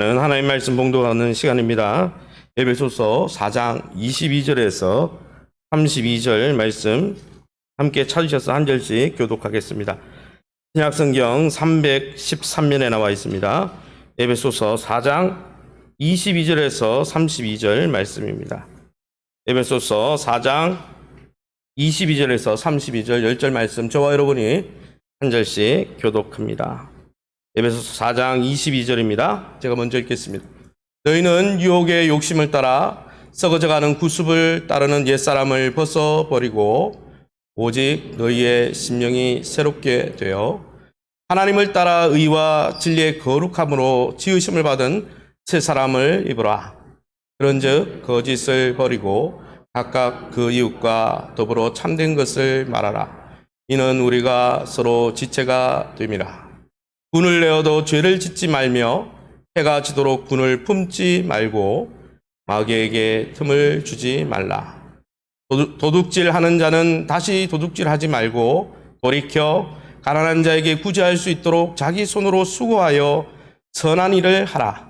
하나님 말씀 봉독하는 시간입니다. 에베소서 4장 22절에서 32절 말씀 함께 찾으셔서 한 절씩 교독하겠습니다. 신약성경 313면에 나와 있습니다. 에베소서 4장 22절에서 32절 말씀입니다. 에베소서 4장 22절에서 32절 10절 말씀 저와 여러분이 한 절씩 교독합니다. 에베소서 4장 22절입니다. 제가 먼저 읽겠습니다. 너희는 유혹의 욕심을 따라 썩어져가는 구습을 따르는 옛사람을 벗어버리고 오직 너희의 심령이 새롭게 되어 하나님을 따라 의와 진리의 거룩함으로 지으심을 받은 새 사람을 입으라. 그런즉 거짓을 버리고 각각 그 이웃과 더불어 참된 것을 말하라. 이는 우리가 서로 지체가 됨이라. 군을 내어도 죄를 짓지 말며 해가 지도록 군을 품지 말고 마귀에게 틈을 주지 말라. 도둑질하는 자는 다시 도둑질하지 말고 돌이켜 가난한 자에게 구제할 수 있도록 자기 손으로 수고하여 선한 일을 하라.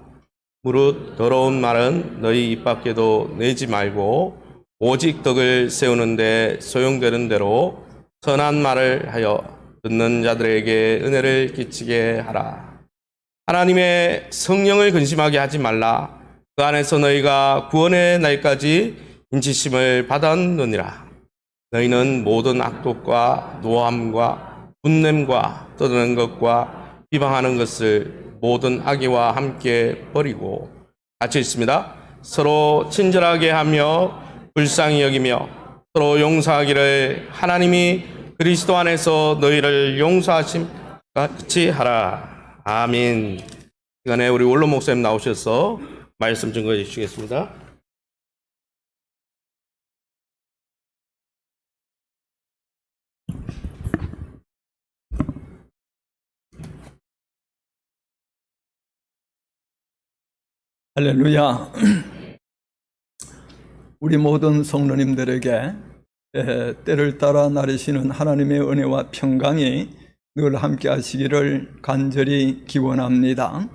무릇 더러운 말은 너희 입 밖에도 내지 말고 오직 덕을 세우는데 소용되는 대로 선한 말을 하여 듣는 자들에게 은혜를 끼치게 하라. 하나님의 성령을 근심하게 하지 말라. 그 안에서 너희가 구원의 날까지 인치심을 받았느니라. 너희는 모든 악독과 노함과 분냄과 떠드는 것과 비방하는 것을 모든 악의와 함께 버리고 같이 읽습니다. 서로 친절하게 하며 불쌍히 여기며 서로 용서하기를 하나님이 그리스도 안에서 너희를 용서하심 같이 하라. 아멘. 시간에 우리 원로 목사님 나오셔서 말씀 증거해 주시겠습니다. 할렐루야. 우리 모든 성도님들에게 때를 따라 나르시는 하나님의 은혜와 평강이 늘 함께 하시기를 간절히 기원합니다.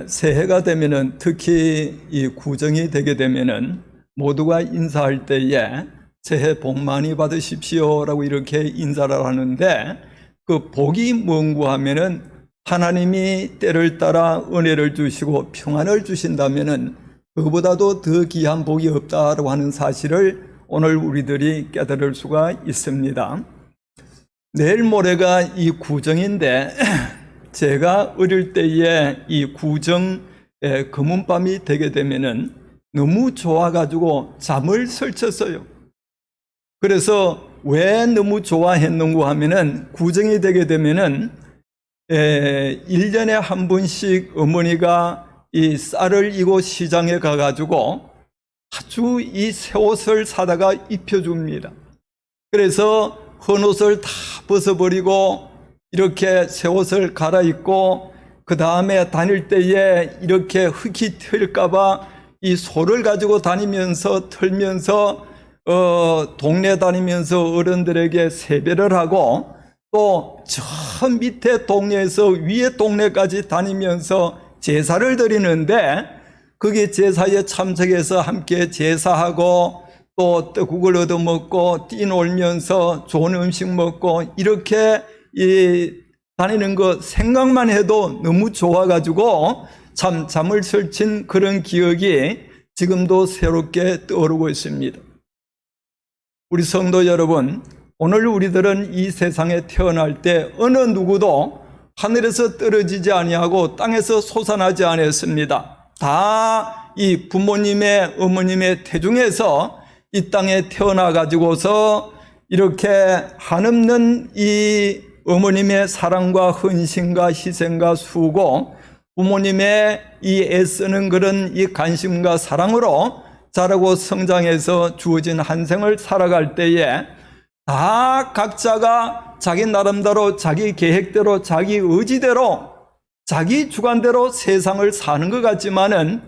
새해가 되면은 특히 이 구정이 되게 되면은 모두가 인사할 때에 새해 복 많이 받으십시오 라고 이렇게 인사를 하는데 그 복이 뭔고 하면은 하나님이 때를 따라 은혜를 주시고 평안을 주신다면은 그보다도 더 귀한 복이 없다라고 하는 사실을 오늘 우리들이 깨달을 수가 있습니다. 내일 모레가 이 구정인데 제가 어릴 때에 이 구정 검은밤이 되게 되면은 너무 좋아가지고 잠을 설쳤어요. 그래서 왜 너무 좋아했는가 하면은 구정이 되게 되면은 1년에 한 번씩 어머니가 이 쌀을 이고 시장에 가가지고 아주 이 새 옷을 사다가 입혀줍니다. 그래서 헌 옷을 다 벗어버리고 이렇게 새 옷을 갈아입고 그 다음에 다닐 때에 이렇게 흙이 튈까봐 이 소를 가지고 다니면서 털면서 동네 다니면서 어른들에게 세배를 하고 또 저 밑에 동네에서 위에 동네까지 다니면서 제사를 드리는데 거기 제사에 참석해서 함께 제사하고 또 떡국을 얻어먹고 뛰놀면서 좋은 음식 먹고 이렇게 다니는 거 생각만 해도 너무 좋아가지고 참 잠을 설친 그런 기억이 지금도 새롭게 떠오르고 있습니다. 우리 성도 여러분, 오늘 우리들은 이 세상에 태어날 때 어느 누구도 하늘에서 떨어지지 아니하고 땅에서 솟아나지 않았습니다. 다 이 부모님의 어머님의 태중에서 이 땅에 태어나 가지고서 이렇게 한없는 이 어머님의 사랑과 헌신과 희생과 수고, 부모님의 이 애쓰는 그런 이 관심과 사랑으로 자라고 성장해서 주어진 한 생을 살아갈 때에 다 각자가 자기 나름대로 자기 계획대로 자기 의지대로 자기 주관대로 세상을 사는 것 같지만은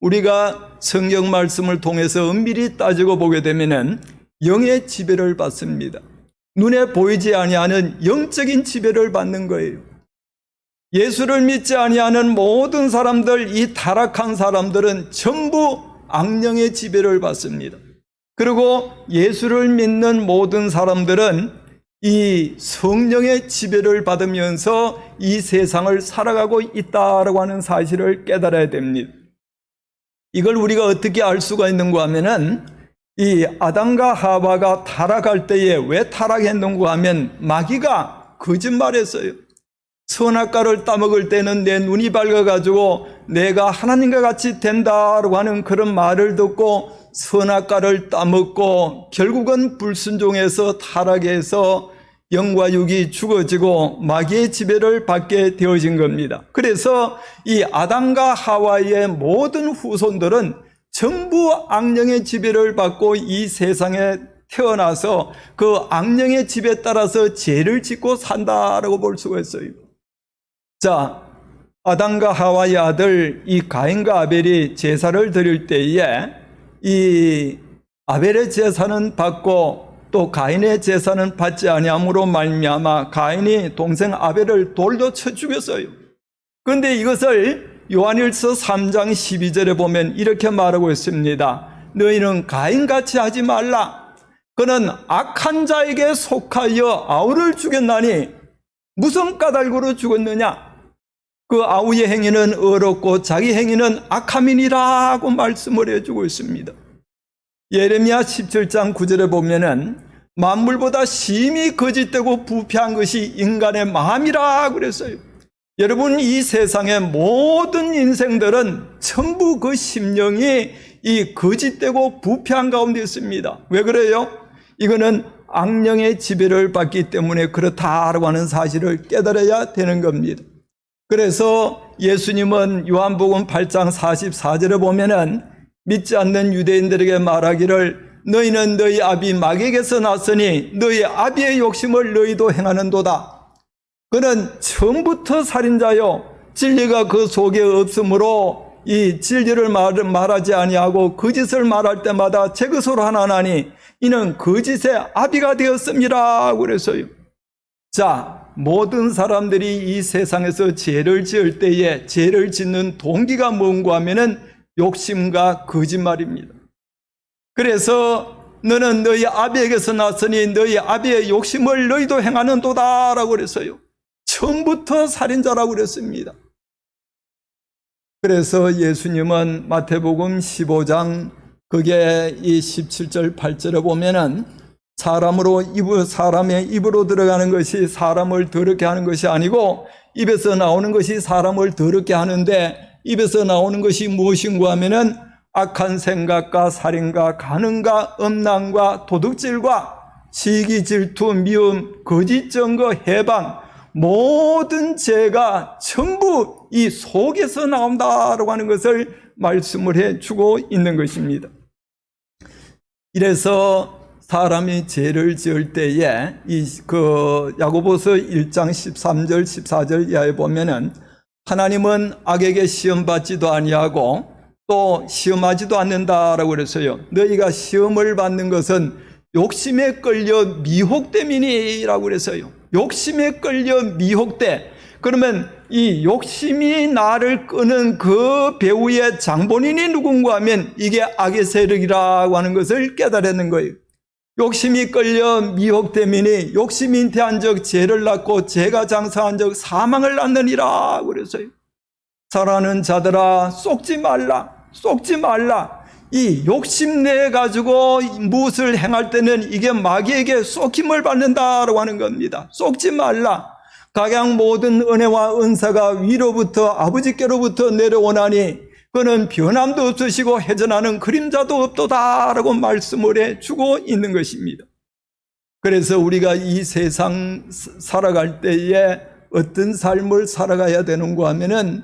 우리가 성경 말씀을 통해서 엄밀히 따지고 보게 되면은 영의 지배를 받습니다. 눈에 보이지 아니하는 영적인 지배를 받는 거예요. 예수를 믿지 아니하는 모든 사람들, 이 타락한 사람들은 전부 악령의 지배를 받습니다. 그리고 예수를 믿는 모든 사람들은 이 성령의 지배를 받으면서 이 세상을 살아가고 있다라고 하는 사실을 깨달아야 됩니다. 이걸 우리가 어떻게 알 수가 있는가 하면은 이 아담과 하와가 타락할 때에 왜 타락했는가 하면 마귀가 거짓말했어요. 선악과를 따먹을 때는 내 눈이 밝아가지고 내가 하나님과 같이 된다라고 하는 그런 말을 듣고 선악과를 따먹고 결국은 불순종해서 타락해서 영과 육이 죽어지고 마귀의 지배를 받게 되어진 겁니다. 그래서 이 아담과 하와의 모든 후손들은 전부 악령의 지배를 받고 이 세상에 태어나서 그 악령의 지배에 따라서 죄를 짓고 산다라고 볼 수가 있어요. 자, 아담과 하와의 아들 이 가인과 아벨이 제사를 드릴 때에 이 아벨의 제사는 받고 또 가인의 제사는 받지 아니함으로 말미암아 가인이 동생 아벨을 돌로 쳐 죽였어요. 그런데 이것을 요한일서 3장 12절에 보면 이렇게 말하고 있습니다. 너희는 가인같이 하지 말라. 그는 악한 자에게 속하여 아우를 죽였나니 무슨 까닭으로 죽었느냐? 그 아우의 행위는 어렵고 자기 행위는 악함이니라고 말씀을 해주고 있습니다. 예레미야 17장 9절에 보면은 만물보다 심히 거짓되고 부패한 것이 인간의 마음이라 그랬어요. 여러분, 이 세상의 모든 인생들은 전부 그 심령이 이 거짓되고 부패한 가운데 있습니다. 왜 그래요? 이거는 악령의 지배를 받기 때문에 그렇다라고 하는 사실을 깨달아야 되는 겁니다. 그래서 예수님은 요한복음 8장 44절에 보면은 믿지 않는 유대인들에게 말하기를 너희는 너희 아비 마귀에게서 났으니 너희 아비의 욕심을 너희도 행하는도다. 그는 처음부터 살인자요 진리가 그 속에 없으므로 이 진리를 말하지 아니하고 거짓을 말할 때마다 제 것으로 하나나니 이는 거짓의 아비가 되었습니다. 그래서요. 자, 모든 사람들이 이 세상에서 죄를 지을 때에 죄를 짓는 동기가 뭔가 하면은 욕심과 거짓말입니다. 그래서 너는 너희 아비에게서 났으니 너희 아비의 욕심을 너희도 행하는도다 라고 그랬어요. 처음부터 살인자라고 그랬습니다. 그래서 예수님은 마태복음 15장 그게 이 17절 8절에 보면은 사람의 입으로 들어가는 것이 사람을 더럽게 하는 것이 아니고 입에서 나오는 것이 사람을 더럽게 하는데 입에서 나오는 것이 무엇인가 하면은 악한 생각과 살인과 간음과 음란과 도둑질과 시기 질투 미움 거짓 증거 해방 모든 죄가 전부 이 속에서 나온다라고 하는 것을 말씀을 해주고 있는 것입니다. 이래서 사람이 죄를 지을 때에 야고보서 1장 13절 14절 이하에 보면은 하나님은 악에게 시험받지도 아니하고 또 시험하지도 않는다라고 그랬어요. 너희가 시험을 받는 것은 욕심에 끌려 미혹됨이니라고 그랬어요. 욕심에 끌려 미혹돼. 그러면 이 욕심이 나를 끄는 그 배후의 장본인이 누군가 하면 이게 악의 세력이라고 하는 것을 깨달았는 거예요. 욕심이 끌려 미혹됨이니 욕심이 잉태한 적 죄를 낳고 죄가 장사한 적 사망을 낳느니라 그랬어요. 사랑하는 자들아 속지 말라. 이 욕심내 가지고 무엇을 행할 때는 이게 마귀에게 속힘을 받는다라고 하는 겁니다. 속지 말라. 각양 모든 은혜와 은사가 위로부터 아버지께로부터 내려오나니 그는 변함도 없으시고 회전하는 그림자도 없도다라고 말씀을 해주고 있는 것입니다. 그래서 우리가 이 세상 살아갈 때에 어떤 삶을 살아가야 되는가 하면은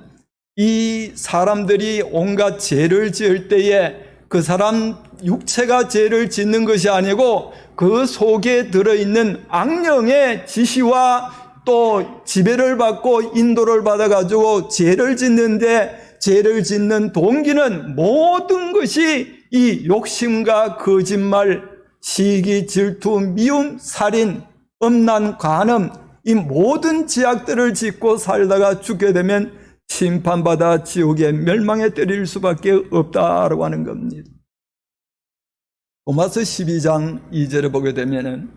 이 사람들이 온갖 죄를 지을 때에 그 사람 육체가 죄를 짓는 것이 아니고 그 속에 들어있는 악령의 지시와 또 지배를 받고 인도를 받아가지고 죄를 짓는데 죄를 짓는 동기는 모든 것이 이 욕심과 거짓말, 시기, 질투, 미움, 살인, 음란, 간음 이 모든 제약들을 짓고 살다가 죽게 되면 심판받아 지옥에 멸망에 때릴 수밖에 없다라고 하는 겁니다. 로마서 12장 2절에 보게 되면은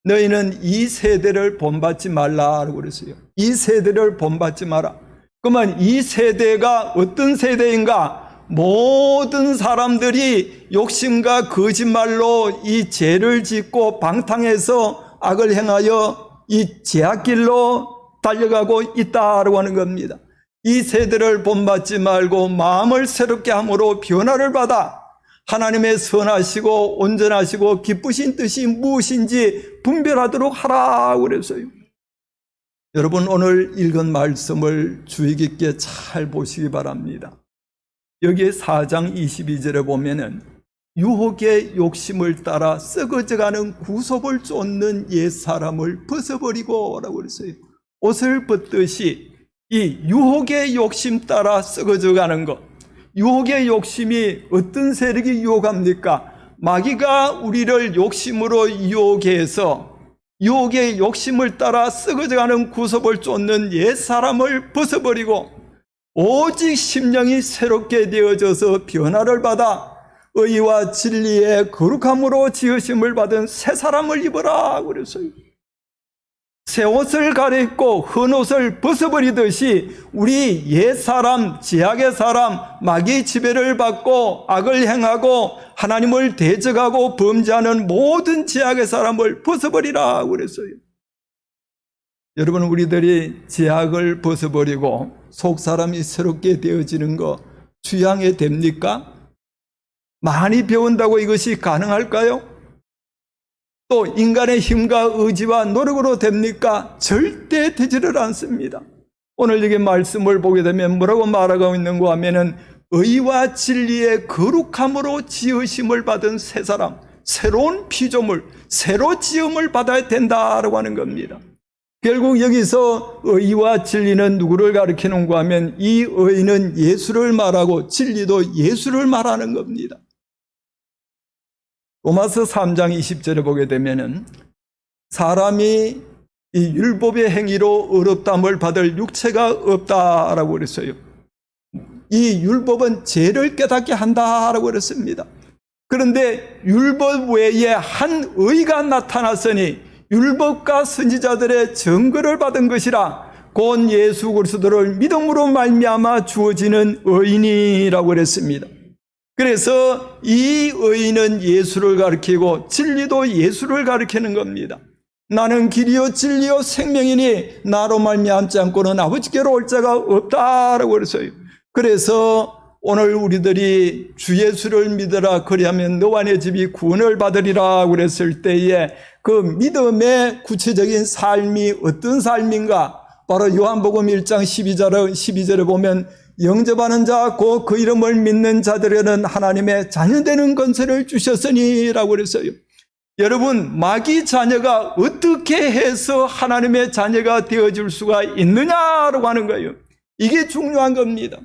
너희는 이 세대를 본받지 말라라고 그랬어요. 이 세대를 본받지 마라. 그러면 이 세대가 어떤 세대인가? 모든 사람들이 욕심과 거짓말로 이 죄를 짓고 방탕해서 악을 행하여 이 제약길로 달려가고 있다라고 하는 겁니다. 이 세대를 본받지 말고 마음을 새롭게 함으로 변화를 받아 하나님의 선하시고 온전하시고 기쁘신 뜻이 무엇인지 분별하도록 하라고 그랬어요. 여러분, 오늘 읽은 말씀을 주의 깊게 잘 보시기 바랍니다. 여기에 4장 22절에 보면은 유혹의 욕심을 따라 썩어져가는 구속을 쫓는 옛사람을 벗어버리고 라고 그랬어요. 옷을 벗듯이 이 유혹의 욕심 따라 썩어져가는 것, 유혹의 욕심이 어떤 세력이 유혹합니까? 마귀가 우리를 욕심으로 유혹해서 유혹의 욕심을 따라 썩어져가는 구속을 쫓는 옛사람을 벗어버리고 오직 심령이 새롭게 되어져서 변화를 받아 의와 진리의 거룩함으로 지으심을 받은 새 사람을 입어라 그랬어요. 새 옷을 갈아입고 헌 옷을 벗어버리듯이 우리 옛사람, 제약의 사람, 마귀의 지배를 받고 악을 행하고 하나님을 대적하고 범죄하는 모든 제약의 사람을 벗어버리라 그랬어요. 여러분, 우리들이 제약을 벗어버리고 속사람이 새롭게 되어지는 거 주양해 됩니까? 많이 배운다고 이것이 가능할까요? 또 인간의 힘과 의지와 노력으로 됩니까? 절대 되지를 않습니다. 오늘 여기 말씀을 보게 되면 뭐라고 말하고 있는가 하면은 의와 진리의 거룩함으로 지으심을 받은 새 사람, 새로운 피조물, 새로 지음을 받아야 된다라고 하는 겁니다. 결국 여기서 의와 진리는 누구를 가리키는가 하면 이 의는 예수를 말하고 진리도 예수를 말하는 겁니다. 로마서 3장 20절에 보게 되면은 사람이 이 율법의 행위로 의롭다함을 받을 육체가 없다라고 그랬어요. 이 율법은 죄를 깨닫게 한다라고 그랬습니다. 그런데 율법 외에 한 의가 나타났으니 율법과 선지자들의 증거를 받은 것이라 곧 예수 그리스도를 믿음으로 말미암아 주어지는 의인이라고 그랬습니다. 그래서 이 의인은 예수를 가리키고 진리도 예수를 가리키는 겁니다. 나는 길이요 진리요 생명이니 나로 말미암지 않고는 아버지께로 올 자가 없다라고 그랬어요. 그래서 오늘 우리들이 주 예수를 믿으라 그리하면 너와 내 집이 구원을 받으리라 그랬을 때에 그 믿음의 구체적인 삶이 어떤 삶인가? 바로 요한복음 1장 12절에 보면 영접하는 자 곧 그 이름을 믿는 자들에게는 하나님의 자녀되는 권세를 주셨으니라고 그랬어요. 여러분, 마귀 자녀가 어떻게 해서 하나님의 자녀가 되어줄 수가 있느냐라고 하는 거예요. 이게 중요한 겁니다.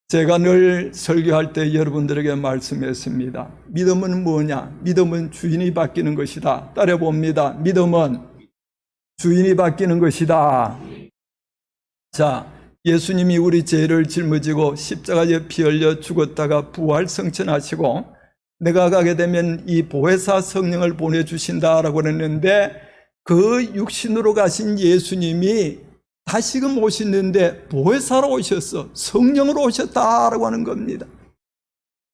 제가 늘 설교할 때 여러분들에게 말씀했습니다. 믿음은 뭐냐? 믿음은 주인이 바뀌는 것이다. 따라봅니다. 믿음은 주인이 바뀌는 것이다. 자, 예수님이 우리 죄를 짊어지고 십자가에 피 흘려 죽었다가 부활 성천하시고 내가 가게 되면 이 보혜사 성령을 보내주신다라고 했는데 그 육신으로 가신 예수님이 다시금 오시는데 보혜사로 오셨어. 성령으로 오셨다라고 하는 겁니다.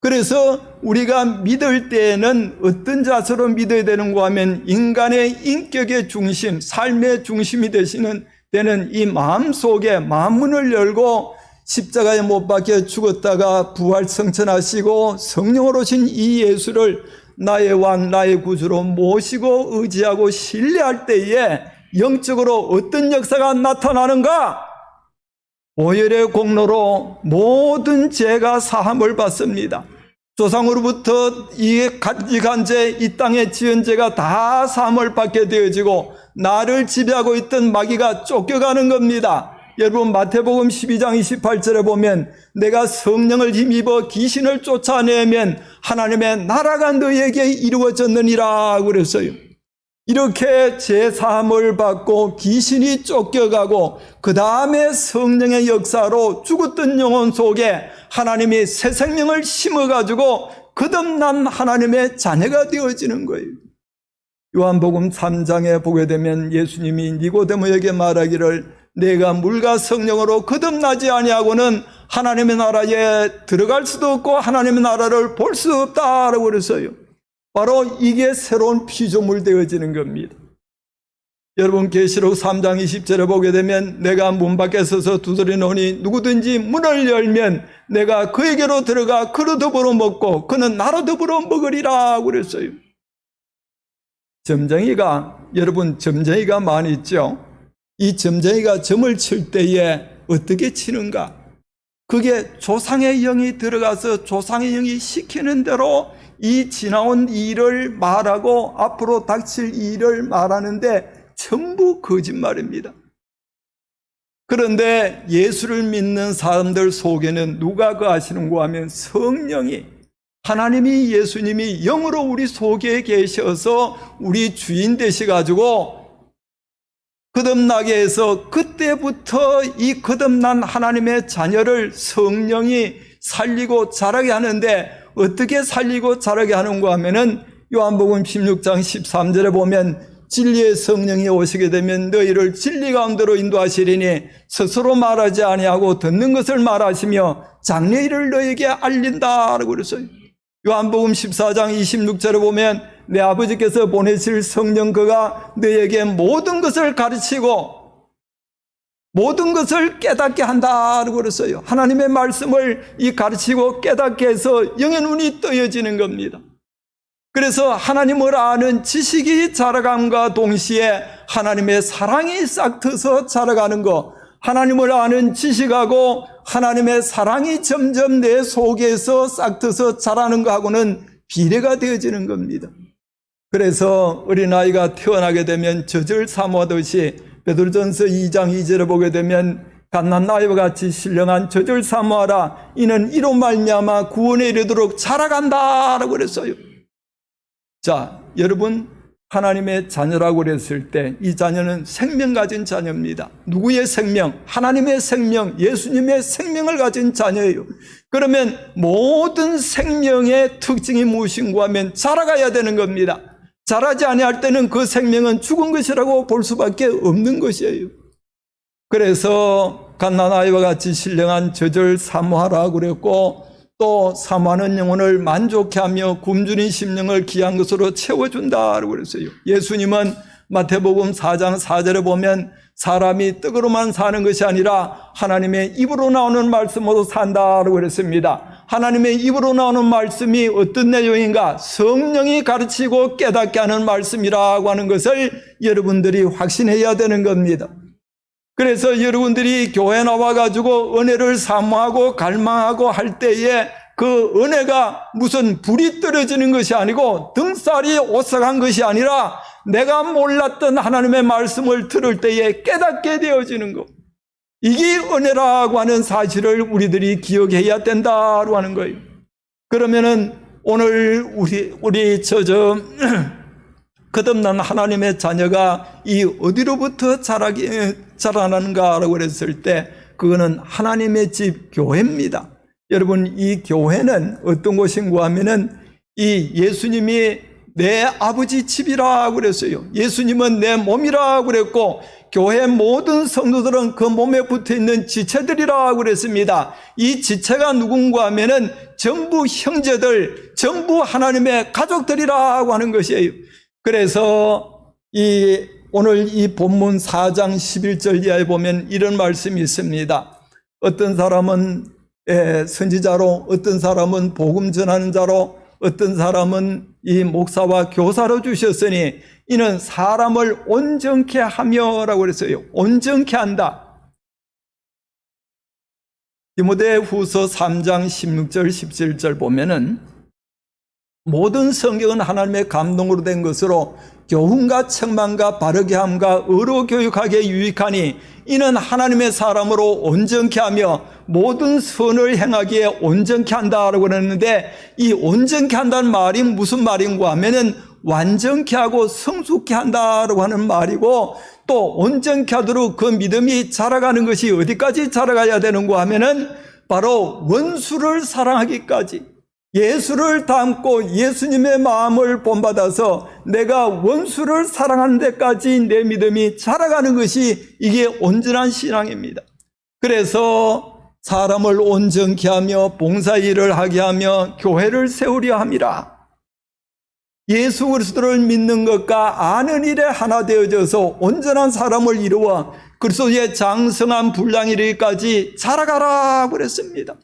그래서 우리가 믿을 때에는 어떤 자세로 믿어야 되는가 하면 인간의 인격의 중심, 삶의 중심이 되는 이 마음 속에 마음문을 열고 십자가에 못 박혀 죽었다가 부활 성천하시고 성령으로 오신 이 예수를 나의 왕, 나의 구주로 모시고 의지하고 신뢰할 때에 영적으로 어떤 역사가 나타나는가? 보혈의 공로로 모든 죄가 사함을 받습니다. 조상으로부터 이 간직한 죄, 이 땅에 지은 죄가 다 사함을 받게 되어지고 나를 지배하고 있던 마귀가 쫓겨가는 겁니다. 여러분, 마태복음 12장 28절에 보면 내가 성령을 힘입어 귀신을 쫓아내면 하나님의 나라가 너희에게 이루어졌느니라 그랬어요. 이렇게 제사함을 받고 귀신이 쫓겨가고 그 다음에 성령의 역사로 죽었던 영혼 속에 하나님이 새 생명을 심어가지고 거듭난 하나님의 자녀가 되어지는 거예요. 요한복음 3장에 보게 되면 예수님이 니고데모에게 말하기를 내가 물과 성령으로 거듭나지 아니하고는 하나님의 나라에 들어갈 수도 없고 하나님의 나라를 볼 수 없다라고 그랬어요. 바로 이게 새로운 피조물 되어지는 겁니다. 여러분 계시록 3장 20절에 보게 되면 내가 문 밖에 서서 두드리노니 누구든지 문을 열면 내가 그에게로 들어가 그로 더불어 먹고 그는 나로 더불어 먹으리라 그랬어요. 점쟁이가, 여러분 점쟁이가 많이 있죠. 이 점쟁이가 점을 칠 때에 어떻게 치는가? 그게 조상의 영이 들어가서 조상의 영이 시키는 대로 이 지나온 일을 말하고 앞으로 닥칠 일을 말하는데 전부 거짓말입니다. 그런데 예수를 믿는 사람들 속에는 누가 거하시는가 하면 성령이, 하나님이, 예수님이 영으로 우리 속에 계셔서 우리 주인 되셔가지고 거듭나게 해서 그때부터 이 거듭난 하나님의 자녀를 성령이 살리고 자라게 하는데 어떻게 살리고 자라게 하는가 하면은 요한복음 16장 13절에 보면 진리의 성령이 오시게 되면 너희를 진리 가운데로 인도하시리니 스스로 말하지 아니하고 듣는 것을 말하시며 장래 일을 너희에게 알린다라고 그랬어요. 요한복음 14장 26절에 보면 내 아버지께서 보내실 성령 그가 너희에게 모든 것을 가르치고 모든 것을 깨닫게 한다라고 그랬어요. 하나님의 말씀을 이 가르치고 깨닫게 해서 영의 눈이 떠여지는 겁니다. 그래서 하나님을 아는 지식이 자라감과 동시에 하나님의 사랑이 싹 트서 자라가는 것, 하나님을 아는 지식하고 하나님의 사랑이 점점 내 속에서 싹 트서 자라는 것하고는 비례가 되어지는 겁니다. 그래서 어린아이가 태어나게 되면 젖을 사모하듯이 베드로전서 2장 2절에 보게 되면 갓난아이와 같이 신령한 젖을 사모하라 이는 이로 말미암아 구원에 이르도록 자라간다라고 그랬어요. 자, 여러분 하나님의 자녀라고 그랬을 때 이 자녀는 생명 가진 자녀입니다. 누구의 생명? 하나님의 생명, 예수님의 생명을 가진 자녀예요. 그러면 모든 생명의 특징이 무엇인가 하면 자라가야 되는 겁니다. 자라지 아니할 때는 그 생명은 죽은 것이라고 볼 수밖에 없는 것이에요. 그래서 갓난아이와 같이 신령한 젖을 사모하라 그랬고 또 사모하는 영혼을 만족해 하며 굶주린 심령을 귀한 것으로 채워준다고 그랬어요. 예수님은 마태복음 4장 4절에 보면 사람이 떡으로만 사는 것이 아니라 하나님의 입으로 나오는 말씀으로 산다고 그랬습니다. 하나님의 입으로 나오는 말씀이 어떤 내용인가? 성령이 가르치고 깨닫게 하는 말씀이라고 하는 것을 여러분들이 확신해야 되는 겁니다. 그래서 여러분들이 교회 나와가지고 은혜를 사모하고 갈망하고 할 때에 그 은혜가 무슨 불이 떨어지는 것이 아니고 등살이 오싹한 것이 아니라 내가 몰랐던 하나님의 말씀을 들을 때에 깨닫게 되어지는 것. 이게 은혜라고 하는 사실을 우리들이 기억해야 된다고 하는 거예요. 그러면은 오늘 우리 거듭난 하나님의 자녀가 이 어디로부터 자라나는가라고 그랬을 때 그거는 하나님의 집 교회입니다. 여러분 이 교회는 어떤 곳인가 하면은 이 예수님이 내 아버지 집이라고 그랬어요. 예수님은 내 몸이라고 그랬고 교회 모든 성도들은 그 몸에 붙어있는 지체들이라고 그랬습니다. 이 지체가 누군가 하면은 전부 형제들, 전부 하나님의 가족들이라고 하는 것이에요. 그래서 오늘 이 본문 4장 11절 이하에 보면 이런 말씀이 있습니다. 어떤 사람은 선지자로, 어떤 사람은 복음 전하는 자로, 어떤 사람은 이 목사와 교사로 주셨으니 이는 사람을 온전케 하며라고 그랬어요. 온전케 한다. 디모데후서 3장 16절 17절 보면은 모든 성경은 하나님의 감동으로 된 것으로 교훈과 책망과 바르게 함과 의로 교육하기에 유익하니 이는 하나님의 사람으로 온전케 하며 모든 선을 행하기에 온전케 한다라고 그랬는데 이 온전케 한다는 말이 무슨 말인가 하면은 완전케 하고 성숙케 한다라고 하는 말이고, 또 온전케 하도록 그 믿음이 자라가는 것이 어디까지 자라가야 되는가 하면은 바로 원수를 사랑하기까지, 예수를 닮고 예수님의 마음을 본받아서 내가 원수를 사랑하는 데까지 내 믿음이 자라가는 것이 이게 온전한 신앙입니다. 그래서 사람을 온전케 하며 봉사일을 하게 하며 교회를 세우려 함이라. 예수 그리스도를 믿는 것과 아는 일에 하나 되어져서 온전한 사람을 이루어 그리스도의 장성한 분량에 이르기까지 자라가라 그랬습니다.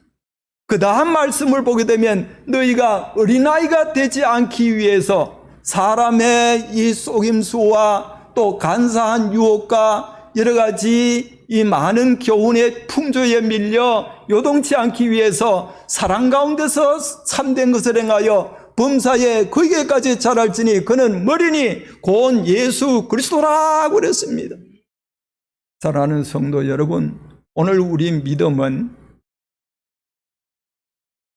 그 다음 말씀을 보게 되면 너희가 어린아이가 되지 않기 위해서 사람의 이 속임수와 또 간사한 유혹과 여러 가지 이 많은 교훈의 풍조에 밀려 요동치 않기 위해서 사랑 가운데서 참된 것을 행하여 범사에 거기에까지 자랄지니 그는 머리니 곧 예수 그리스도라고 그랬습니다. 사랑하는 성도 여러분, 오늘 우리 믿음은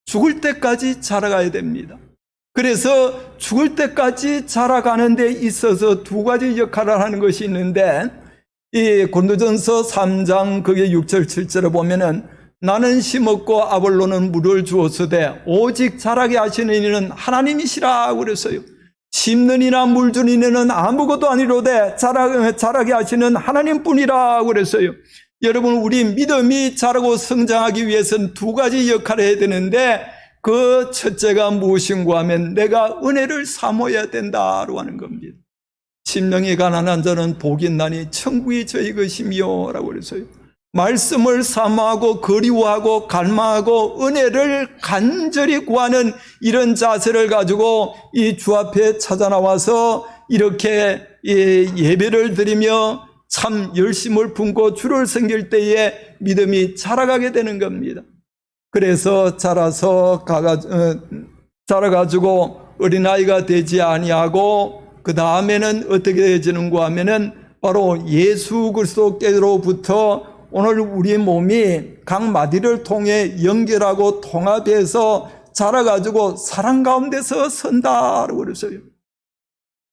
죽을 때까지 자라가야 됩니다. 그래서 죽을 때까지 자라가는 데 있어서 두 가지 역할을 하는 것이 있는데, 이 고린도전서 3장 그게 6절 7절에 보면은 나는 심었고 아볼로는 물을 주었으되 오직 자라게 하시는 이는 하나님이시라 그랬어요. 심는 이나 물 주는 이는 아무것도 아니로되 자라게 하시는 하나님뿐이라 그랬어요. 여러분, 우리 믿음이 자라고 성장하기 위해서는 두 가지 역할을 해야 되는데, 그 첫째가 무엇인가 하면 내가 은혜를 사모해야 된다고 하는 겁니다. 심령이 가난한 자는 복이 있나니 천국이 저희 것이며 라고 그랬어요. 말씀을 사모하고 그리워하고 갈망하고 은혜를 간절히 구하는 이런 자세를 가지고 이 주 앞에 찾아 나와서 이렇게 예배를 드리며 참 열심을 품고 주를 섬길 때에 믿음이 자라가게 되는 겁니다. 그래서 자라가지고 어린아이가 되지 아니하고 그 다음에는 어떻게 되어지는가 하면은 바로 예수 그리스도께로부터 오늘 우리 몸이 각 마디를 통해 연결하고 통합해서 자라가지고 사랑 가운데서 선다라고 그랬어요.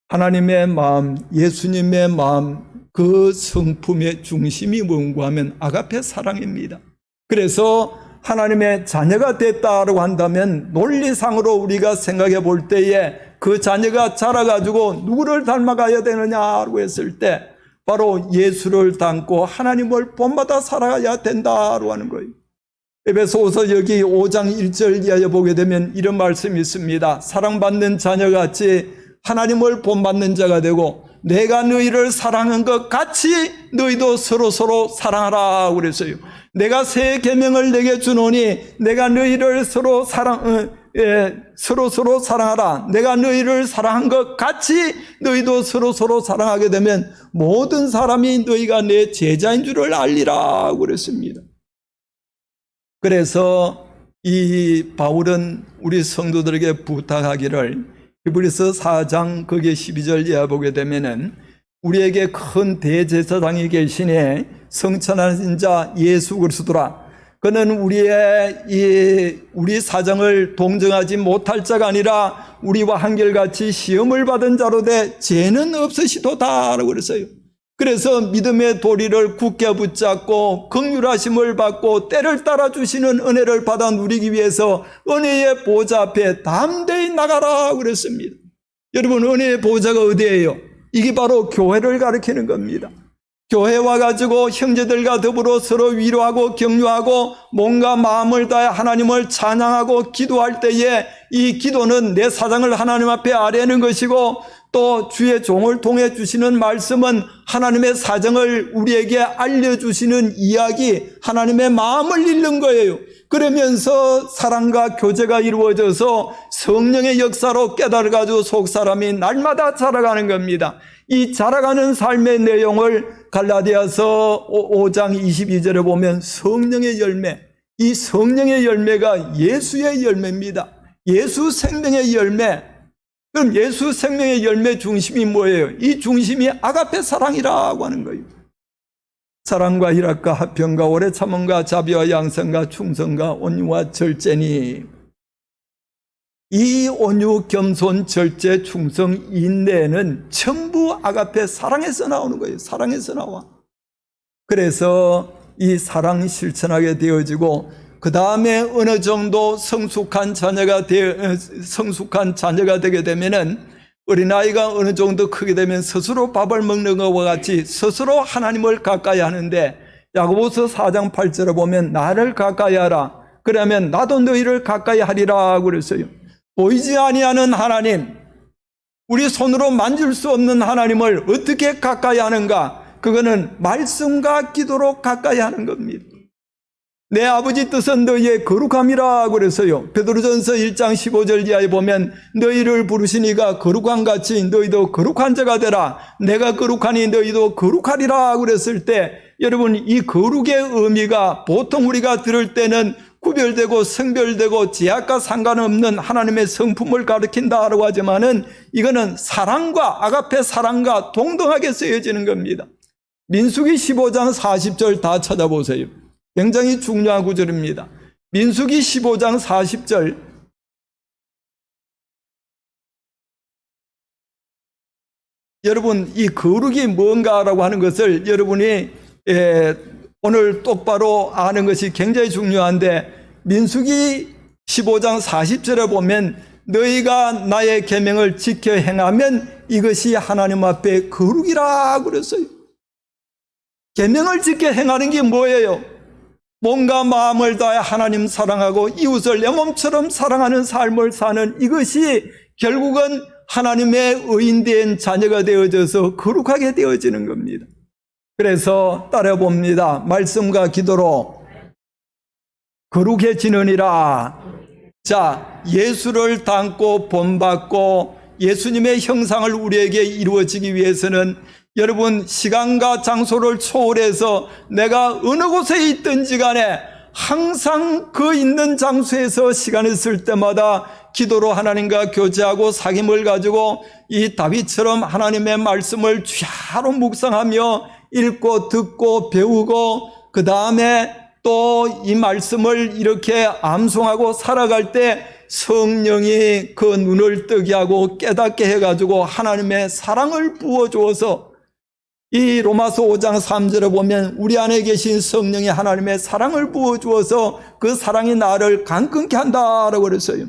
하나님의 마음, 예수님의 마음, 그 성품의 중심이 뭔가 하면 아가페 사랑입니다. 그래서 하나님의 자녀가 됐다라고 한다면 논리상으로 우리가 생각해 볼 때에 그 자녀가 자라가지고 누구를 닮아가야 되느냐고 했을 때 바로 예수를 닮고 하나님을 본받아 살아야 된다고 하는 거예요. 에베소서 여기 5장 1절 이하에 보게 되면 이런 말씀이 있습니다. 사랑받는 자녀같이 하나님을 본받는 자가 되고 내가 너희를 사랑한 것 같이 너희도 서로서로 사랑하라 그랬어요. 내가 새 계명을 내게 주노니 내가 너희를 서로 사랑하라. 내가 너희를 사랑한 것 같이 너희도 서로서로 사랑하게 되면 모든 사람이 너희가 내 제자인 줄을 알리라 그랬습니다. 그래서 이 바울은 우리 성도들에게 부탁하기를 히브리서 4장 거기에 12절 이하 보게 되면은 우리에게 큰 대제사장이 계시니 성천하신 자 예수 그리스도라. 그는 우리 사정을 동정하지 못할 자가 아니라 우리와 한결같이 시험을 받은 자로 돼 죄는 없으시도다라고 그랬어요. 그래서 믿음의 도리를 굳게 붙잡고 긍휼하심을 받고 때를 따라 주시는 은혜를 받아 누리기 위해서 은혜의 보좌 앞에 담대히 나가라 그랬습니다. 여러분, 은혜의 보좌가 어디예요? 이게 바로 교회를 가리키는 겁니다. 교회 와가지고 형제들과 더불어 서로 위로하고 격려하고 몸과 마음을 다해 하나님을 찬양하고 기도할 때에 이 기도는 내 사정을 하나님 앞에 아뢰는 것이고 또 주의 종을 통해 주시는 말씀은 하나님의 사정을 우리에게 알려주시는 이야기, 하나님의 마음을 읽는 거예요. 그러면서 사랑과 교제가 이루어져서 성령의 역사로 깨달아가지고 속사람이 날마다 자라가는 겁니다. 이 자라가는 삶의 내용을 갈라디아서 5장 22절에 보면 성령의 열매, 이 성령의 열매가 예수의 열매입니다. 예수 생명의 열매. 그럼 예수 생명의 열매 중심이 뭐예요? 이 중심이 아가페 사랑이라고 하는 거예요. 사랑과 희락과 화평과 오래 참음과 자비와 양선과 충성과 온유와 절제니, 이 온유, 겸손, 절제, 충성, 인내는 전부 아가페 사랑에서 나오는 거예요. 사랑에서 나와. 그래서 이 사랑 실천하게 되어지고 그 다음에 어느 정도 성숙한 자녀가 되게 되면은 어린아이가 어느 정도 크게 되면 스스로 밥을 먹는 것과 같이 스스로 하나님을 가까이 하는데 야고보서 4장 8절에 보면 나를 가까이 하라. 그러면 나도 너희를 가까이 하리라 그랬어요. 보이지 아니하는 하나님, 우리 손으로 만질 수 없는 하나님을 어떻게 가까이 하는가? 그거는 말씀과 기도로 가까이 하는 겁니다. 내 아버지 뜻은 너희의 거룩함이라 그랬어요. 베드로전서 1장 15절 이하에 보면 너희를 부르시니가 거룩한 같이 너희도 거룩한 자가 되라. 내가 거룩하니 너희도 거룩하리라 그랬을 때 여러분 이 거룩의 의미가 보통 우리가 들을 때는 구별되고 성별되고 제약과 상관없는 하나님의 성품을 가리킨다라고 하지만은 이거는 사랑과 아가페 사랑과 동등하게 쓰여지는 겁니다. 민수기 15장 40절 다 찾아보세요. 굉장히 중요한 구절입니다. 민수기 15장 40절 여러분 이 거룩이 뭔가라고 하는 것을 여러분이 오늘 똑바로 아는 것이 굉장히 중요한데 민수기 15장 40절에 보면 너희가 나의 계명을 지켜 행하면 이것이 하나님 앞에 거룩이라 그랬어요. 계명을 지켜 행하는 게 뭐예요? 몸과 마음을 다해 하나님 사랑하고 이웃을 내 몸처럼 사랑하는 삶을 사는 이것이 결국은 하나님의 의인된 자녀가 되어져서 거룩하게 되어지는 겁니다. 그래서 따라봅니다. 말씀과 기도로 거룩해지느니라. 자, 예수를 닮고 본받고 예수님의 형상을 우리에게 이루어지기 위해서는 여러분 시간과 장소를 초월해서 내가 어느 곳에 있든지 간에 항상 그 있는 장소에서 시간을 쓸 때마다 기도로 하나님과 교제하고 사귐을 가지고 이 다윗처럼 하나님의 말씀을 주야로 묵상하며 읽고 듣고 배우고 그 다음에 또 이 말씀을 이렇게 암송하고 살아갈 때 성령이 그 눈을 뜨게 하고 깨닫게 해가지고 하나님의 사랑을 부어주어서 이 로마서 5장 3절에 보면 우리 안에 계신 성령이 하나님의 사랑을 부어주어서 그 사랑이 나를 강건케 한다라고 그랬어요.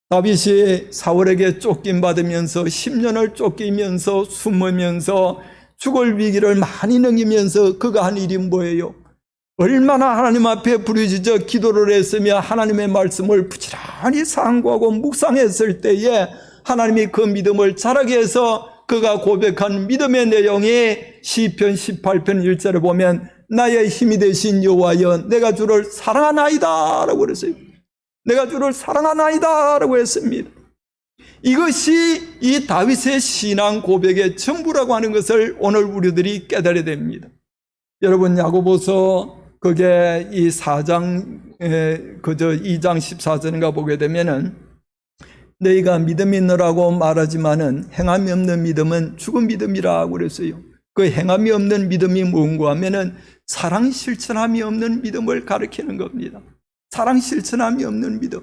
다윗이 사울에게 쫓김받으면서 10년을 쫓기면서 숨으면서 죽을 위기를 많이 넘기면서 그가 한 일이 뭐예요? 얼마나 하나님 앞에 부르짖어 기도를 했으며 하나님의 말씀을 부지런히 상고하고 묵상했을 때에 하나님이 그 믿음을 자라게 해서 그가 고백한 믿음의 내용이 시편 18편 1절에 보면 나의 힘이 되신 여호와여 내가 주를 사랑하나이다 라고 그랬어요. 내가 주를 사랑하나이다 라고 했습니다. 이것이 이 다윗의 신앙 고백의 전부라고 하는 것을 오늘 우리들이 깨달아야 됩니다. 여러분 야고보서 그게 이 4장 2장 14절인가 보게 되면은 너희가 믿음이 있느라고 말하지만은 행함이 없는 믿음은 죽은 믿음이라고 그랬어요. 그 행함이 없는 믿음이 뭔가 하면은 사랑 실천함이 없는 믿음을 가리키는 겁니다. 사랑 실천함이 없는 믿음.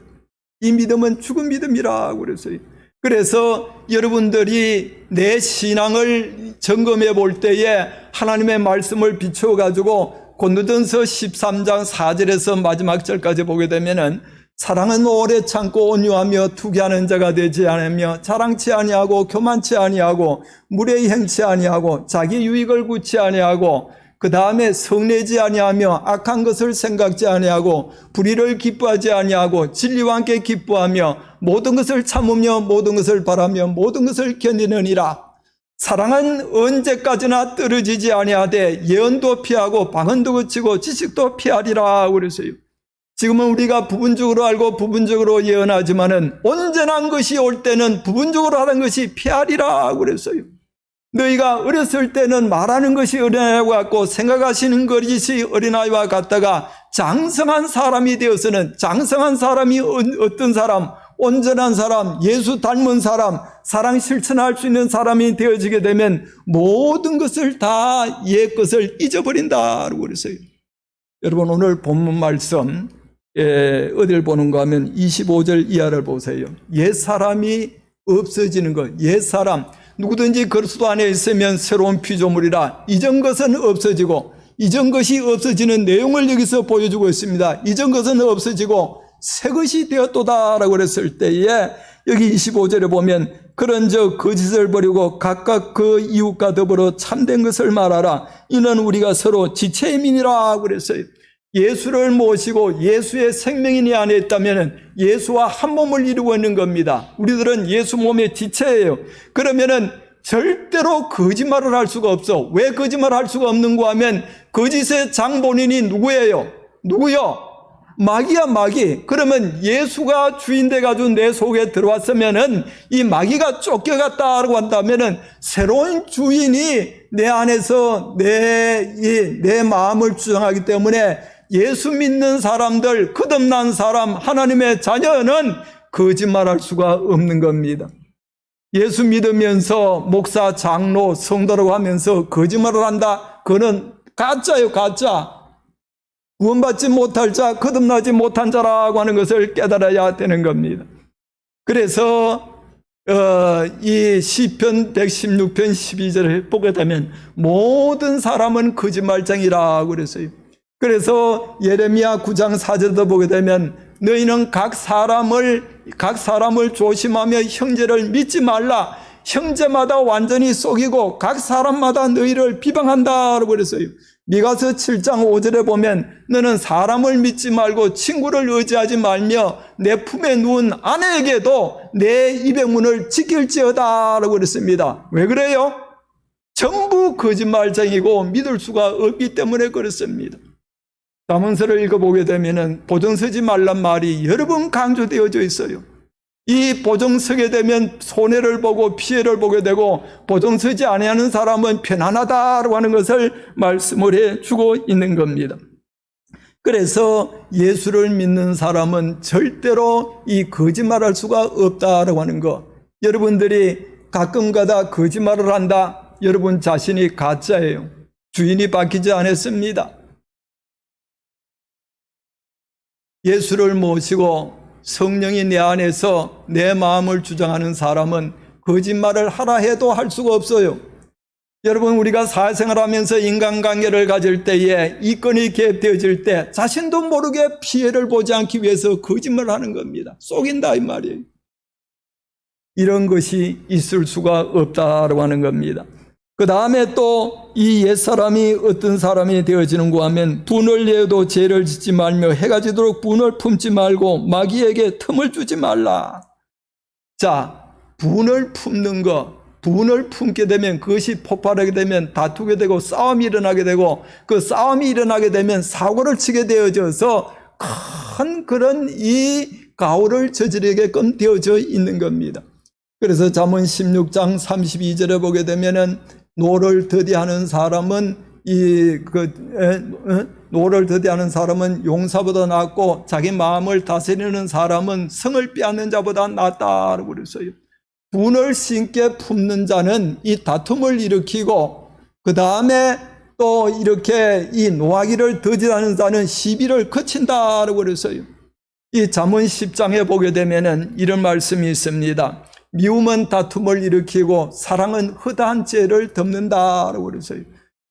이 믿음은 죽은 믿음이라고 그랬어요. 그래서 여러분들이 내 신앙을 점검해 볼 때에 하나님의 말씀을 비추어 가지고 고린도전서 13장 4절에서 마지막 절까지 보게 되면은 사랑은 오래 참고 온유하며 투기하는 자가 되지 않으며 자랑치 아니하고 교만치 아니하고 무례히 행치 아니하고 자기 유익을 구치 아니하고 그 다음에 성내지 아니하며 악한 것을 생각지 아니하고 불의를 기뻐하지 아니하고 진리와 함께 기뻐하며 모든 것을 참으며 모든 것을 바라며 모든 것을 견디느니라. 사랑은 언제까지나 떨어지지 아니하되 예언도 피하고 방언도 그치고 지식도 피하리라 그랬어요. 지금은 우리가 부분적으로 알고 부분적으로 예언하지만은 온전한 것이 올 때는 부분적으로 하는 것이 피하리라 그랬어요. 너희가 어렸을 때는 말하는 것이 어린아이와 같고 생각하시는 것이 어린아이와 같다가 장성한 사람이 되어서는 장성한 사람이 어떤 사람? 온전한 사람, 예수 닮은 사람, 사랑 실천할 수 있는 사람이 되어지게 되면 모든 것을 다 옛 것을 잊어버린다고 그랬어요. 여러분 오늘 본문 말씀 어딜 보는가 하면 25절 이하를 보세요. 옛사람이 없어지는 것. 옛사람. 누구든지 그리스도 안에 있으면 새로운 피조물이라. 이전 것은 없어지고, 이전 것이 없어지는 내용을 여기서 보여주고 있습니다. 이전 것은 없어지고 새 것이 되었도다라고 그랬을 때에 여기 25절에 보면 그런즉 거짓을 버리고 각각 그 이웃과 더불어 참된 것을 말하라. 이는 우리가 서로 지체의 민이라 그랬어요. 예수를 모시고 예수의 생명이 내 안에 있다면 예수와 한 몸을 이루고 있는 겁니다. 우리들은 예수 몸의 지체예요. 그러면은 절대로 거짓말을 할 수가 없어. 왜 거짓말을 할 수가 없는가 하면 거짓의 장본인이 누구예요? 누구요? 마귀야, 마귀. 그러면 예수가 주인 돼가지고 내 속에 들어왔으면은 이 마귀가 쫓겨갔다라고 한다면은 새로운 주인이 내 안에서 내 마음을 주장하기 때문에 예수 믿는 사람들, 거듭난 사람, 하나님의 자녀는 거짓말할 수가 없는 겁니다. 예수 믿으면서 목사, 장로, 성도라고 하면서 거짓말을 한다? 그거는 가짜예요, 가짜. 구원받지 못할 자, 거듭나지 못한 자라고 하는 것을 깨달아야 되는 겁니다. 그래서 이 시편 116편 12절을 보게 되면 모든 사람은 거짓말쟁이라고 그랬어요. 그래서 예레미야 9장 4절도 보게 되면 너희는 각 사람을 조심하며 형제를 믿지 말라. 형제마다 완전히 속이고 각 사람마다 너희를 비방한다라고 그랬어요. 미가서 7장 5절에 보면 너는 사람을 믿지 말고 친구를 의지하지 말며 내 품에 누운 아내에게도 내 입의 문을 지킬지어다라고 그랬습니다. 왜 그래요? 전부 거짓말쟁이고 믿을 수가 없기 때문에 그렇습니다. 잠언서를 읽어보게 되면 보증 서지 말란 말이 여러 번 강조되어져 있어요. 이 보증 서게 되면 손해를 보고 피해를 보게 되고 보증 서지 아니하는 사람은 편안하다라고 하는 것을 말씀을 해주고 있는 겁니다. 그래서 예수를 믿는 사람은 절대로 이 거짓말할 수가 없다라고 하는 것. 여러분들이 가끔가다 거짓말을 한다. 여러분 자신이 가짜예요. 주인이 바뀌지 않았습니다. 예수를 모시고 성령이 내 안에서 내 마음을 주장하는 사람은 거짓말을 하라 해도 할 수가 없어요. 여러분, 우리가 사회생활하면서 인간관계를 가질 때에 이권이 개입되어질 때 자신도 모르게 피해를 보지 않기 위해서 거짓말을 하는 겁니다. 속인다 이 말이에요. 이런 것이 있을 수가 없다라고 하는 겁니다. 그 다음에 또 이 옛사람이 어떤 사람이 되어지는가 하면 분을 내어도 죄를 짓지 말며 해가 지도록 분을 품지 말고 마귀에게 틈을 주지 말라. 자, 분을 품는 것, 분을 품게 되면 그것이 폭발하게 되면 다투게 되고 싸움이 일어나게 되고 그 싸움이 일어나게 되면 사고를 치게 되어져서 큰 그런 이 가오를 저지르게끔 되어져 있는 겁니다. 그래서 잠언 16장 32절에 보게 되면은 노를 더디하는 사람은 노를 더디하는 사람은 용사보다 낫고 자기 마음을 다스리는 사람은 성을 빼앗는 자보다 낫다라고 그랬어요. 분을 신께 품는 자는 이 다툼을 일으키고 그 다음에 또 이렇게 이 노하기를 더디하는 자는 시비를 거친다라고 그랬어요. 이 잠언 10장에 보게 되면은 이런 말씀이 있습니다. 미움은 다툼을 일으키고 사랑은 허다한 죄를 덮는다라고 그랬어요.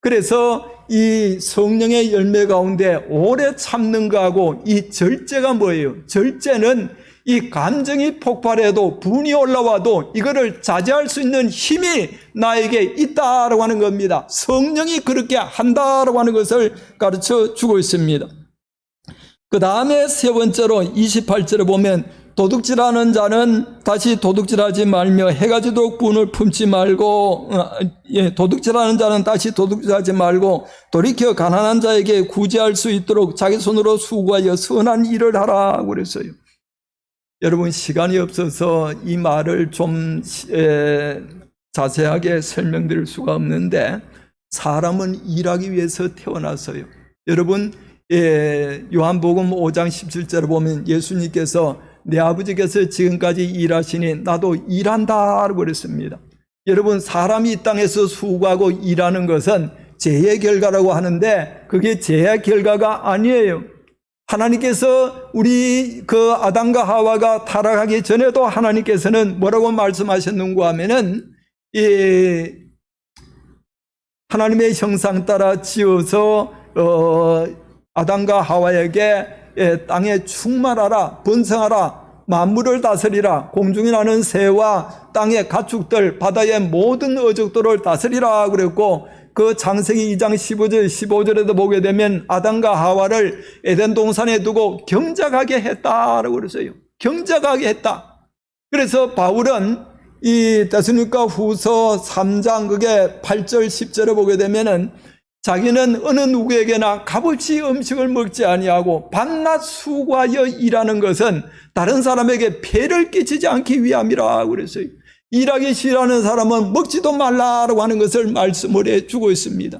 그래서 이 성령의 열매 가운데 오래 참는 거하고 이 절제가 뭐예요? 절제는 이 감정이 폭발해도 분이 올라와도 이거를 자제할 수 있는 힘이 나에게 있다라고 하는 겁니다. 성령이 그렇게 한다라고 하는 것을 가르쳐 주고 있습니다. 그 다음에 세 번째로 28절에 보면 도둑질하는 자는 다시 도둑질하지 말며 해가 지도록 분을 품지 말고 도둑질하는 자는 다시 도둑질하지 말고 돌이켜 가난한 자에게 구제할 수 있도록 자기 손으로 수고하여 선한 일을 하라고 그랬어요. 여러분, 시간이 없어서 이 말을 좀 자세하게 설명드릴 수가 없는데 사람은 일하기 위해서 태어났어요. 여러분, 요한복음 5장 17절에 보면 예수님께서 내 아버지께서 지금까지 일하시니 나도 일한다라고 그랬습니다. 여러분, 사람이 이 땅에서 수고하고 일하는 것은 죄의 결과라고 하는데 그게 죄의 결과가 아니에요. 하나님께서 우리 그 아담과 하와가 타락하기 전에도 하나님께서는 뭐라고 말씀하셨는가 하면은 이 하나님의 형상 따라 지어서 아담과 하와에게 땅에 충만하라, 번성하라, 만물을 다스리라, 공중에 나는 새와 땅의 가축들, 바다의 모든 어족들을 다스리라 그랬고, 그 창세기 2장 15절에도 보게 되면 아담과 하와를 에덴 동산에 두고 경작하게 했다라고 그랬어요. 경작하게 했다. 그래서 바울은 이 데살로니가 후서 3장 그게 8절 10절에 보게 되면은 자기는 어느 누구에게나 값없이 음식을 먹지 아니하고 밤낮 수고하여 일하는 것은 다른 사람에게 폐를 끼치지 않기 위함이라 그랬어요. 일하기 싫어하는 사람은 먹지도 말라라고 하는 것을 말씀을 해주고 있습니다.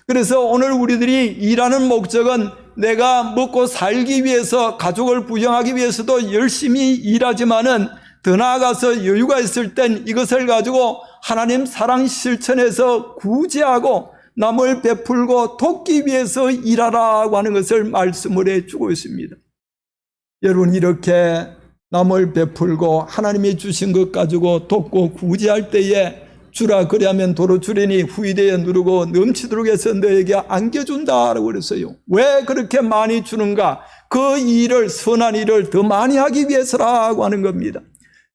그래서 오늘 우리들이 일하는 목적은 내가 먹고 살기 위해서, 가족을 부양하기 위해서도 열심히 일하지만은 더 나아가서 여유가 있을 땐 이것을 가지고 하나님 사랑 실천해서 구제하고 남을 베풀고 돕기 위해서 일하라고 하는 것을 말씀을 해주고 있습니다. 여러분, 이렇게 남을 베풀고 하나님이 주신 것 가지고 돕고 구제할 때에 주라 그리하면 도로 주리니 후이되어 누르고 넘치도록 해서 너에게 안겨준다라고 그랬어요. 왜 그렇게 많이 주는가? 그 일을, 선한 일을 더 많이 하기 위해서라고 하는 겁니다.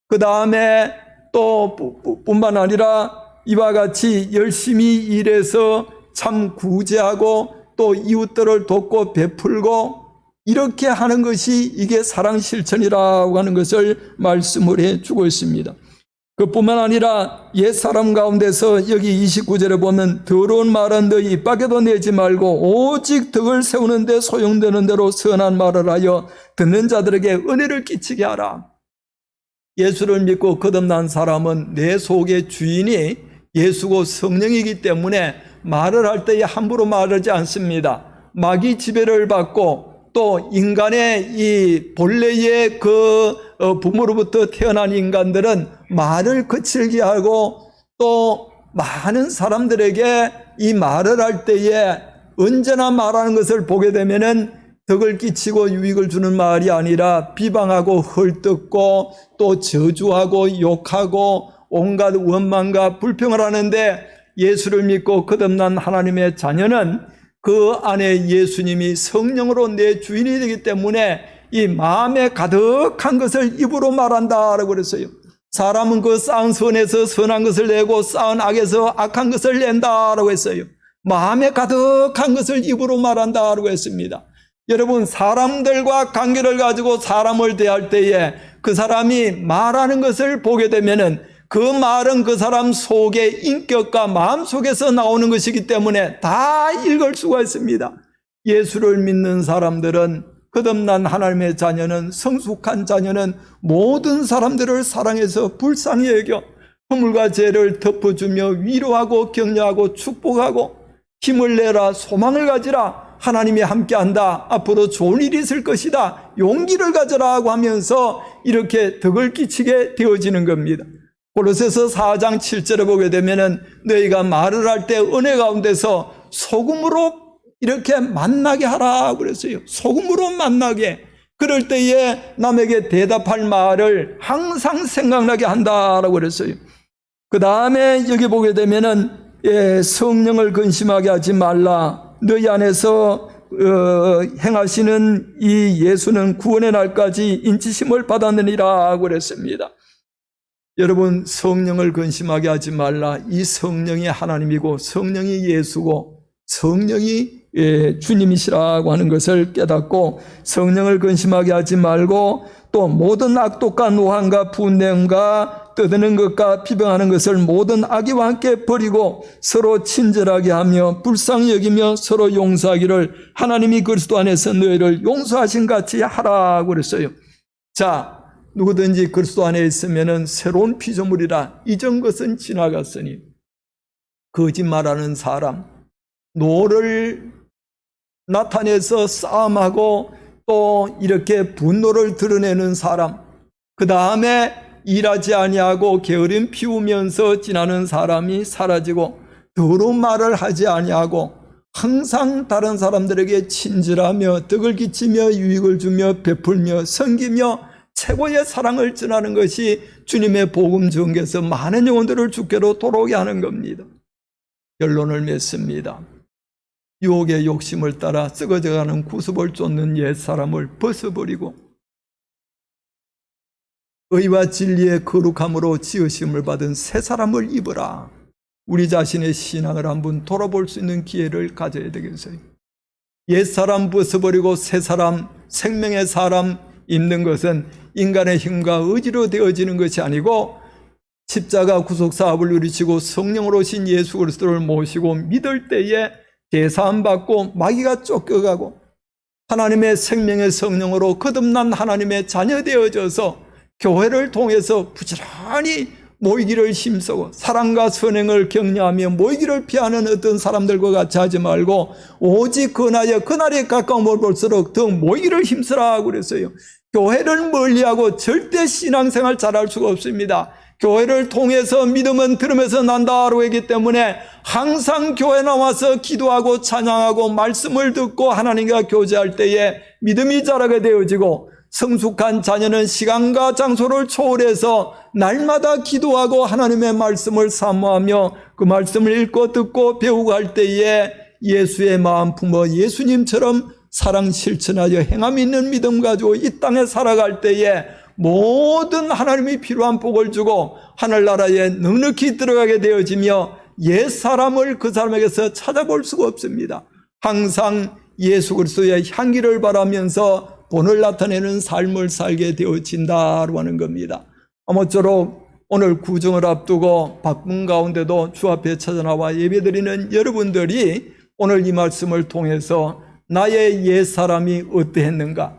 그 다음에 또 뿐만 아니라 이와 같이 열심히 일해서 참 구제하고 또 이웃들을 돕고 베풀고 이렇게 하는 것이 이게 사랑 실천이라고 하는 것을 말씀을 해주고 있습니다. 그뿐만 아니라 옛사람 가운데서 여기 29절에 보면 더러운 말은 너희 입 밖에도 내지 말고 오직 덕을 세우는 데 소용되는 대로 선한 말을 하여 듣는 자들에게 은혜를 끼치게 하라. 예수를 믿고 거듭난 사람은 내 속의 주인이 예수고 성령이기 때문에 말을 할 때에 함부로 말하지 않습니다. 마귀 지배를 받고 또 인간의 이 본래의 그 부모로부터 태어난 인간들은 말을 거칠게 하고 또 많은 사람들에게 이 말을 할 때에 언제나 말하는 것을 보게 되면은 덕을 끼치고 유익을 주는 말이 아니라 비방하고 헐뜯고 또 저주하고 욕하고 온갖 원망과 불평을 하는데, 예수를 믿고 거듭난 하나님의 자녀는 그 안에 예수님이 성령으로 내 주인이 되기 때문에 이 마음에 가득한 것을 입으로 말한다라고 그랬어요. 사람은 그 쌓은 선에서 선한 것을 내고 쌓은 악에서 악한 것을 낸다라고 했어요. 마음에 가득한 것을 입으로 말한다라고 했습니다. 여러분, 사람들과 관계를 가지고 사람을 대할 때에 그 사람이 말하는 것을 보게 되면은 그 말은 그 사람 속의 인격과 마음 속에서 나오는 것이기 때문에 다 읽을 수가 있습니다. 예수를 믿는 사람들은, 거듭난 하나님의 자녀는, 성숙한 자녀는 모든 사람들을 사랑해서 불쌍히 여겨 허물과 죄를 덮어주며 위로하고 격려하고 축복하고 힘을 내라, 소망을 가지라, 하나님이 함께한다, 앞으로 좋은 일이 있을 것이다, 용기를 가져라고 하면서 이렇게 덕을 끼치게 되어지는 겁니다. 골로새서 4장 7절에 보게 되면은 너희가 말을 할 때 은혜 가운데서 소금으로 이렇게 만나게 하라고 그랬어요. 소금으로 만나게. 그럴 때에 남에게 대답할 말을 항상 생각나게 한다라고 그랬어요. 그 다음에 여기 보게 되면은 성령을 근심하게 하지 말라. 너희 안에서 행하시는 이 예수는 구원의 날까지 인치심을 받았느니라 그랬습니다. 여러분, 성령을 근심하게 하지 말라. 이 성령이 하나님이고 성령이 예수고 성령이 주님이시라고 하는 것을 깨닫고 성령을 근심하게 하지 말고 또 모든 악독과 노함과 분냄과 떠드는 것과 비방하는 것을 모든 악의와 함께 버리고 서로 친절하게 하며 불쌍히 여기며 서로 용서하기를 하나님이 그리스도 안에서 너희를 용서하신 같이 하라고 그랬어요. 자, 누구든지 그리스도 안에 있으면 새로운 피조물이라. 이전 것은 지나갔으니. 거짓말하는 사람, 노를 나타내서 싸움하고 또 이렇게 분노를 드러내는 사람, 그 다음에 일하지 아니하고 게으름 피우면서 지나는 사람이 사라지고 더러운 말을 하지 아니하고 항상 다른 사람들에게 친절하며 덕을 끼치며 유익을 주며 베풀며 섬기며 최고의 사랑을 전하는 것이 주님의 복음 전개에서 많은 영혼들을 주께로 돌아오게 하는 겁니다. 결론을 맺습니다. 유혹의 욕심을 따라 썩어져가는 구습을 쫓는 옛사람을 벗어버리고 의와 진리의 거룩함으로 지으심을 받은 새 사람을 입으라. 우리 자신의 신앙을 한번 돌아볼 수 있는 기회를 가져야 되겠어요. 옛사람 벗어버리고 새 사람, 생명의 사람 입는 것은 인간의 힘과 의지로 되어지는 것이 아니고 십자가 구속사업을 누리시고 성령으로 오신 예수 그리스도를 모시고 믿을 때에 제사함 받고 마귀가 쫓겨가고 하나님의 생명의 성령으로 거듭난 하나님의 자녀 되어져서 교회를 통해서 부지런히 모이기를 힘쓰고 사랑과 선행을 격려하며 모이기를 피하는 어떤 사람들과 같이 하지 말고 오직 그날에 가까움을 볼수록 더 모이기를 힘쓰라 그랬어요. 교회를 멀리하고 절대 신앙생활 잘할 수가 없습니다. 교회를 통해서 믿음은 들으면서 난다라고 했기 때문에 항상 교회 나와서 기도하고 찬양하고 말씀을 듣고 하나님과 교제할 때에 믿음이 자라게 되어지고 성숙한 자녀는 시간과 장소를 초월해서 날마다 기도하고 하나님의 말씀을 사모하며 그 말씀을 읽고 듣고 배우고 할 때에 예수의 마음 품어 예수님처럼 사랑 실천하여 행함 있는 믿음 가지고 이 땅에 살아갈 때에 모든 하나님이 필요한 복을 주고 하늘나라에 넉넉히 들어가게 되어지며 옛사람을 그 사람에게서 찾아볼 수가 없습니다. 항상 예수 그리스도의 향기를 바라면서 본을 나타내는 삶을 살게 되어진다고 하는 겁니다. 아무쪼록 오늘 구정을 앞두고 바쁜 가운데도 주 앞에 찾아나와 예배드리는 여러분들이 오늘 이 말씀을 통해서 나의 옛사람이 어떠했는가,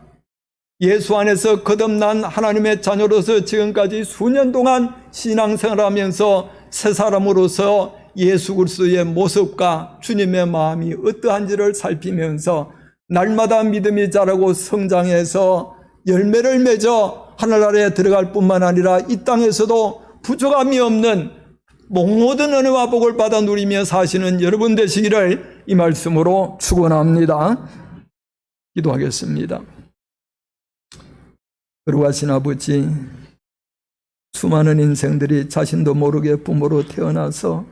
예수 안에서 거듭난 하나님의 자녀로서 지금까지 수년 동안 신앙생활하면서 새 사람으로서 예수 그리스도의 모습과 주님의 마음이 어떠한지를 살피면서 날마다 믿음이 자라고 성장해서 열매를 맺어 하늘나라에 들어갈 뿐만 아니라 이 땅에서도 부족함이 없는 모든 은혜와 복을 받아 누리며 사시는 여러분 되시기를 이 말씀으로 축원합니다. 기도하겠습니다. 거룩하신 아버지, 수많은 인생들이 자신도 모르게 부모로 태어나서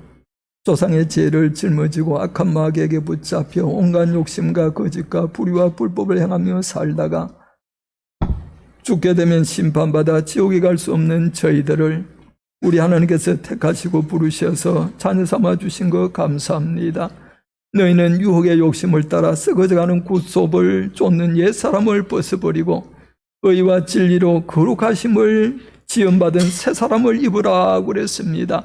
조상의 죄를 짊어지고 악한 마귀에게 붙잡혀 온갖 욕심과 거짓과 불의와 불법을 행하며 살다가 죽게 되면 심판받아 지옥에 갈 수 없는 저희들을 우리 하나님께서 택하시고 부르셔서 자녀 삼아 주신 것 감사합니다. 너희는 유혹의 욕심을 따라 썩어져가는 굿속을 쫓는 옛사람을 벗어버리고 의와 진리로 거룩하심을 지음받은 새 사람을 입으라 그랬습니다.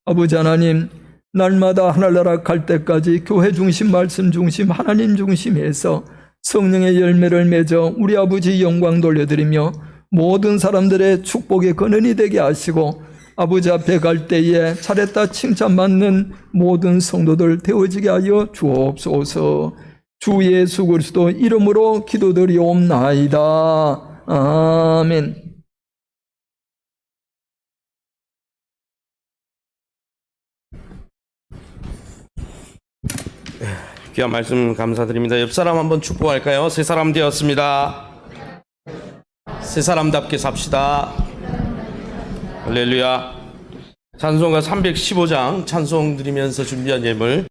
아버지 하나님, 날마다 하늘나라 갈 때까지 교회 중심, 말씀 중심, 하나님 중심에서 성령의 열매를 맺어 우리 아버지 영광 돌려드리며 모든 사람들의 축복의 근원이 되게 하시고 아버지 앞에 갈 때에 잘했다 칭찬받는 모든 성도들 되어지게 하여 주옵소서. 주 예수 그리스도 이름으로 기도드리옵나이다. 아멘. 귀한 말씀 감사드립니다. 옆 사람 한번 축복할까요? 새 사람 되었습니다. 새 사람답게 삽시다. 할렐루야. 찬송가 315장 찬송 드리면서 준비한 예물